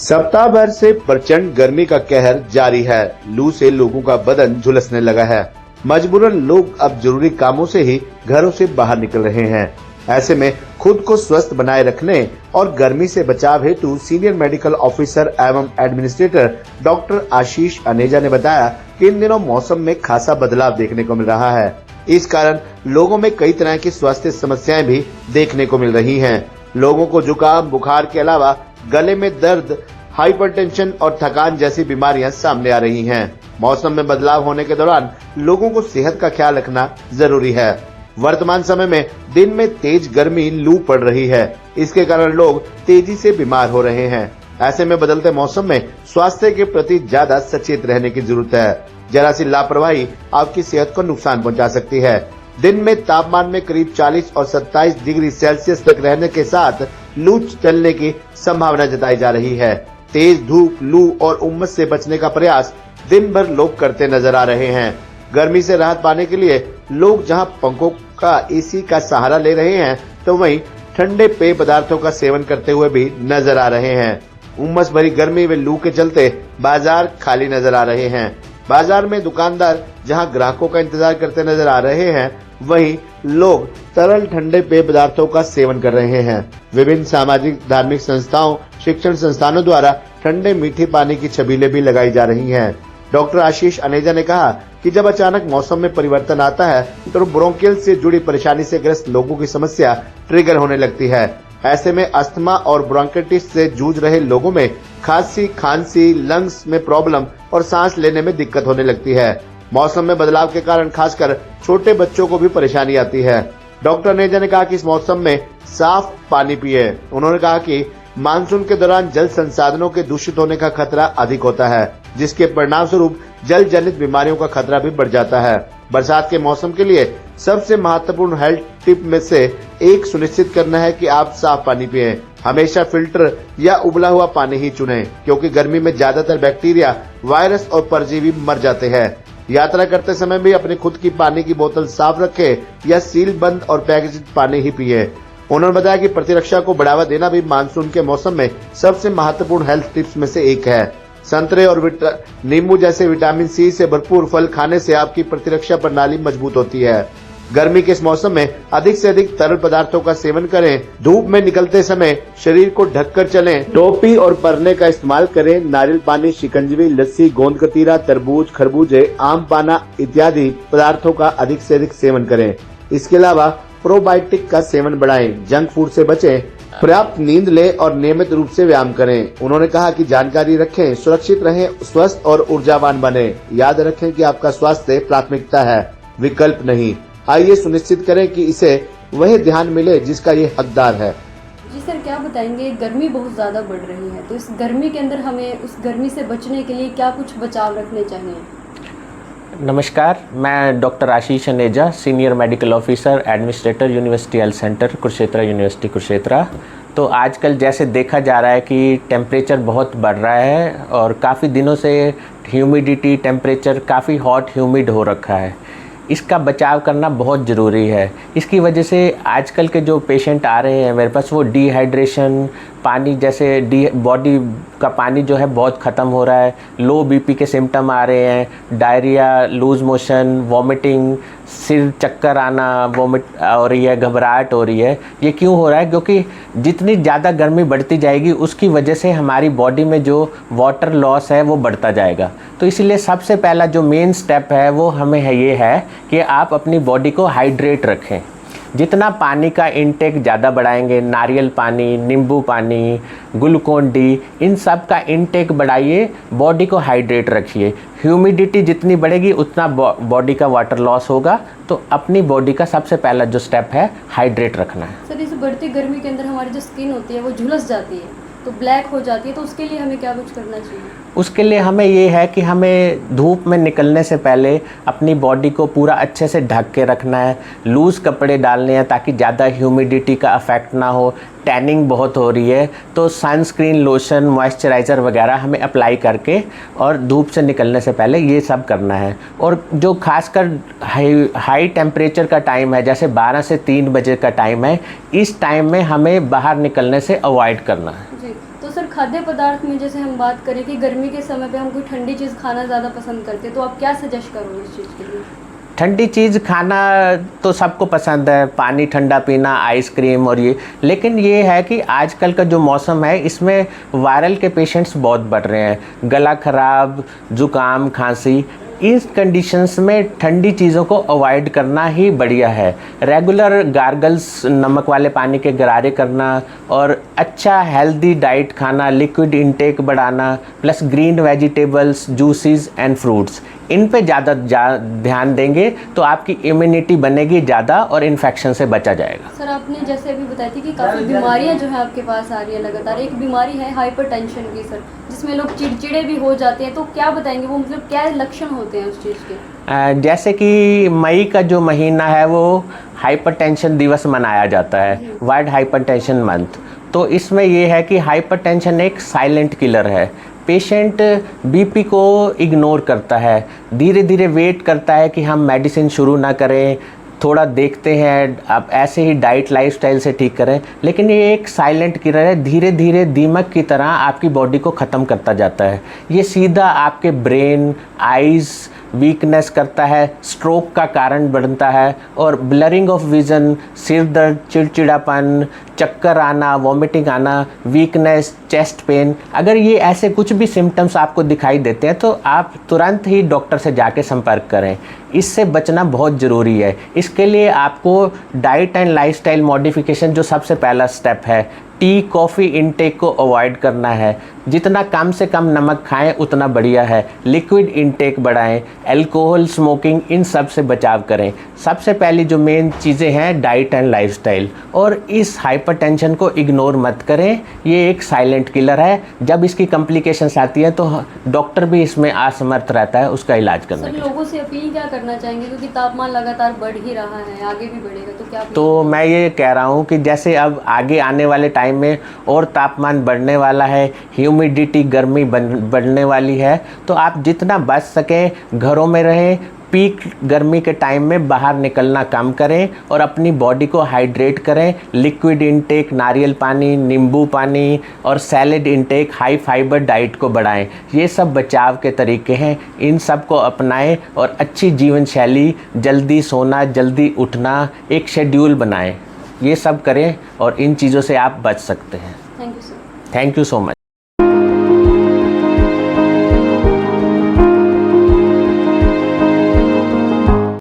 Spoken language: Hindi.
सप्ताह भर से प्रचंड गर्मी का कहर जारी है। लू से लोगों का बदन झुलसने लगा है। मजबूरन लोग अब जरूरी कामों से ही घरों से बाहर निकल रहे हैं। ऐसे में खुद को स्वस्थ बनाए रखने और गर्मी से बचाव हेतु सीनियर मेडिकल ऑफिसर एवं एडमिनिस्ट्रेटर डॉक्टर आशीष अनेजा ने बताया कि इन दिनों मौसम में खासा बदलाव देखने को मिल रहा है। इस कारण लोगों में कई तरह की स्वास्थ्य समस्याएं भी देखने को मिल रही हैं। लोगों को जुकाम, बुखार के अलावा गले में दर्द, हाइपरटेंशन और थकान जैसी बीमारियां सामने आ रही हैं। मौसम में बदलाव होने के दौरान लोगों को सेहत का ख्याल रखना जरूरी है। वर्तमान समय में दिन में तेज गर्मी, लू पड़ रही है। इसके कारण लोग तेजी से बीमार हो रहे हैं। ऐसे में बदलते मौसम में स्वास्थ्य के प्रति ज्यादा सचेत रहने की जरूरत है। जरा सी लापरवाही आपकी सेहत को नुकसान पहुंचा सकती है। दिन में तापमान में करीब 40 और 27 डिग्री सेल्सियस तक रहने के साथ लू चलने की संभावना जताई जा रही है। तेज धूप, लू और उमस से बचने का प्रयास दिन भर लोग करते नजर आ रहे हैं। गर्मी से राहत पाने के लिए लोग जहां पंखों का, एसी का सहारा ले रहे हैं, तो वहीं ठंडे पेय पदार्थों का सेवन करते हुए भी नजर आ रहे हैं। उमस भरी गर्मी व लू के चलते बाजार खाली नजर आ रहे हैं। बाजार में दुकानदार जहां ग्राहकों का इंतजार करते नजर आ रहे हैं, वहीं लोग तरल ठंडे पेय पदार्थों का सेवन कर रहे हैं। विभिन्न सामाजिक, धार्मिक संस्थाओं, शिक्षण संस्थानों द्वारा ठंडे मीठे पानी की छबीलें भी लगाई जा रही हैं। डॉक्टर आशीष अनेजा ने कहा कि जब अचानक मौसम में परिवर्तन आता है तो ब्रोंकियल से जुड़ी परेशानी से ग्रस्त लोगों की समस्या ट्रिगर होने लगती है। ऐसे में अस्थमा और ब्रोंकाइटिस से जूझ रहे लोगों में खांसी, लंग्स में प्रॉब्लम और सांस लेने में दिक्कत होने लगती है। मौसम में बदलाव के कारण खासकर छोटे बच्चों को भी परेशानी आती है। डॉक्टर अनेजा ने कहा कि इस मौसम में साफ पानी पिए। उन्होंने कहा कि मानसून के दौरान जल संसाधनों के दूषित होने का खतरा अधिक होता है, जिसके परिणाम स्वरूप जल जनित बीमारियों का खतरा भी बढ़ जाता है। बरसात के मौसम के लिए सबसे महत्वपूर्ण हेल्थ टिप में से एक सुनिश्चित करना है कि आप साफ पानी पिएं। हमेशा फिल्टर या उबला हुआ पानी ही चुनें, क्योंकि गर्मी में ज्यादातर बैक्टीरिया, वायरस और परजीवी मर जाते हैं। यात्रा करते समय भी अपनी खुद की पानी की बोतल साफ रखें या सील बंद और पैकेजिंग पानी ही पिए। उन्होंने बताया कि प्रतिरक्षा को बढ़ावा देना भी मानसून के मौसम में सबसे महत्वपूर्ण हेल्थ टिप्स में से एक है। संतरे और नींबू जैसे विटामिन सी से भरपूर फल खाने से आपकी प्रतिरक्षा प्रणाली मजबूत होती है। गर्मी के इस मौसम में अधिक से अधिक तरल पदार्थों का सेवन करें। धूप में निकलते समय शरीर को ढककर चलें। टोपी और परने का इस्तेमाल करें। नारियल पानी, शिकंजवी, लस्सी, गोंद कतीरा, तरबूज, खरबूजे, आम पाना इत्यादि पदार्थों का अधिक से अधिक सेवन करें। इसके अलावा प्रोबायोटिक का सेवन बढ़ाएं। जंक फूड से बचें। पर्याप्त नींद लें और नियमित रूप से व्यायाम करें। उन्होंने कहा कि जानकारी रखें, सुरक्षित रहें, स्वस्थ और ऊर्जावान बने। याद रखें कि आपका स्वास्थ्य प्राथमिकता है, विकल्प नहीं। आइए सुनिश्चित करें कि इसे वह ध्यान मिले जिसका ये हकदार है। जी सर, क्या बताएंगे, गर्मी बहुत ज़्यादा बढ़ रही है, तो इस गर्मी के अंदर हमें उस गर्मी से बचने के लिए क्या कुछ बचाव रखने चाहिए? नमस्कार, मैं doctor Ashish Aneja, senior medical officer, administrator, university health centre Kurukshetra, university Kurukshetra. तो आजकल जैसे देखा जा रहा है कि टेम्परेचर बहुत बढ़ रहा है और काफ़ी दिनों से ह्यूमिडिटी, टेम्परेचर काफ़ी हॉट, ह्यूमिड हो रखा है। इसका बचाव करना बहुत ज़रूरी है। इसकी वजह से आजकल के जो पेशेंट आ रहे हैं मेरे पास, वो डिहाइड्रेशन, पानी जैसे बॉडी का पानी जो है बहुत ख़त्म हो रहा है, लो बीपी के सिम्टम आ रहे हैं, डायरिया, लूज मोशन, वॉमिटिंग, सिर चक्कर आना, वॉमिट हो रही है, घबराहट हो रही है। ये क्यों हो रहा है? क्योंकि जितनी ज़्यादा गर्मी बढ़ती जाएगी उसकी वजह से हमारी बॉडी में जो वाटर लॉस है वो बढ़ता जाएगा। तो इसीलिए सबसे पहला जो मेन स्टेप है वो हमें ये है कि आप अपनी बॉडी को हाइड्रेट रखें। जितना पानी का इंटेक ज़्यादा बढ़ाएंगे, नारियल पानी, नींबू पानी, ग्लूकोन डी, इन सब का इंटेक बढ़ाइए, बॉडी को हाइड्रेट रखिए। ह्यूमिडिटी जितनी बढ़ेगी उतना बॉडी का वाटर लॉस होगा। तो अपनी बॉडी का सबसे पहला जो स्टेप है हाइड्रेट रखना है। सर, इस बढ़ती गर्मी के अंदर हमारी जो स्किन होती है वो झुलस जाती है, तो ब्लैक हो जाती है, तो उसके लिए हमें क्या कुछ करना चाहिए? उसके लिए हमें ये है कि हमें धूप में निकलने से पहले अपनी बॉडी को पूरा अच्छे से ढक के रखना है। लूज़ कपड़े डालने हैं ताकि ज़्यादा ह्यूमिडिटी का अफेक्ट ना हो। टैनिंग बहुत हो रही है तो सनस्क्रीन, लोशन, मॉइस्चराइज़र वगैरह हमें अप्लाई करके और धूप से निकलने से पहले ये सब करना है। और जो खासकर हाई टेम्परेचर का टाइम है, जैसे 12 से 3 बजे का टाइम है, इस टाइम में हमें बाहर निकलने से अवॉइड करना है। जी, तो सर खाद्य पदार्थ में जैसे हम बात करें कि गर्मी के समय पे हम कोई ठंडी चीज़ खाना ज़्यादा पसंद करते हैं, तो आप क्या सजेस्ट करोगे इस चीज़ के लिए? ठंडी चीज़ खाना तो सबको पसंद है, पानी ठंडा पीना, आइसक्रीम और ये, लेकिन ये है कि आजकल का जो मौसम है इसमें वायरल के पेशेंट्स बहुत बढ़ रहे हैं, गला ख़राब, ज़ुकाम, खांसी। इस कंडीशंस में ठंडी चीज़ों को अवॉइड करना ही बढ़िया है। रेगुलर गार्गल्स, नमक वाले पानी के गरारे करना और अच्छा हेल्दी डाइट खाना, लिक्विड इंटेक बढ़ाना, plus green vegetables, juices and fruits, इन पे ज़्यादा ध्यान देंगे तो आपकी इम्यूनिटी बनेगी ज़्यादा और इन्फेक्शन से बचा जाएगा। सर, आपने जैसे अभी बताई थी कि काफ़ी बीमारियां जो है आपके पास आ रही है लगातार। एक बीमारी है हाइपरटेंशन की सर, जिसमें लोग चिड़चिड़े भी हो जाते हैं, तो क्या बताएंगे वो, मतलब क्या लक्षण होते हैं उस चीज़ के? जैसे कि मई का जो महीना है वो हाइपरटेंशन दिवस मनाया जाता है, वर्ल्ड हाइपरटेंशन मंथ। तो इसमें ये है कि हाइपरटेंशन एक साइलेंट किलर है। पेशेंट बीपी को इग्नोर करता है, धीरे धीरे वेट करता है कि हम मेडिसिन शुरू ना करें, थोड़ा देखते हैं, आप ऐसे ही डाइट लाइफस्टाइल से ठीक करें, लेकिन ये एक साइलेंट किलर है, धीरे धीरे दीमक की तरह आपकी बॉडी को ख़त्म करता जाता है। ये सीधा आपके ब्रेन, आइज़ वीकनेस करता है, स्ट्रोक का कारण बनता है और ब्लरिंग ऑफ विज़न, सिर दर्द, चिड़चिड़ापन, चक्कर आना, वॉमिटिंग आना, वीकनेस, चेस्ट पेन, अगर ये ऐसे कुछ भी सिम्टम्स आपको दिखाई देते हैं तो आप तुरंत ही डॉक्टर से जाके संपर्क करें। इससे बचना बहुत ज़रूरी है। इसके लिए आपको डाइट एंड लाइफस्टाइल मॉडिफिकेशन जो सबसे पहला स्टेप है, टी कॉफ़ी इनटेक को अवॉइड करना है। जितना कम से कम नमक खाएं उतना बढ़िया है। लिक्विड इनटेक बढ़ाएं, अल्कोहल, स्मोकिंग, इन सब से बचाव करें। सबसे पहली जो मेन चीज़ें हैं डाइट एंड लाइफस्टाइल, और इस हाइपरटेंशन को इग्नोर मत करें। ये एक साइलेंट किलर है, जब इसकी कॉम्प्लिकेशंस आती है तो डॉक्टर भी इसमें असमर्थ रहता है उसका इलाज करने के लिए। लोगों से अपील क्या करना चाहेंगे, क्योंकि तापमान लगातार बढ़ ही रहा है, आगे भी बढ़ेगा, तो क्या? तो मैं ये कह रहा हूँ कि जैसे अब आगे आने वाले टाइम में और तापमान बढ़ने वाला है, ह्यूमिडिटी, गर्मी बढ़ने वाली है, तो आप जितना बच सकें घरों में रहें। पीक गर्मी के टाइम में बाहर निकलना कम करें और अपनी बॉडी को हाइड्रेट करें। लिक्विड इंटेक, नारियल पानी, नींबू पानी और salad intake, high fibre diet को बढ़ाएं। ये सब बचाव के तरीके हैं, इन सब को अपनाएं और अच्छी जीवन शैली, जल्दी सोना, जल्दी उठना, एक शेड्यूल बनाएं। ये सब करें और इन चीज़ों से आप बच सकते हैं। Thank you sir. Thank you so much.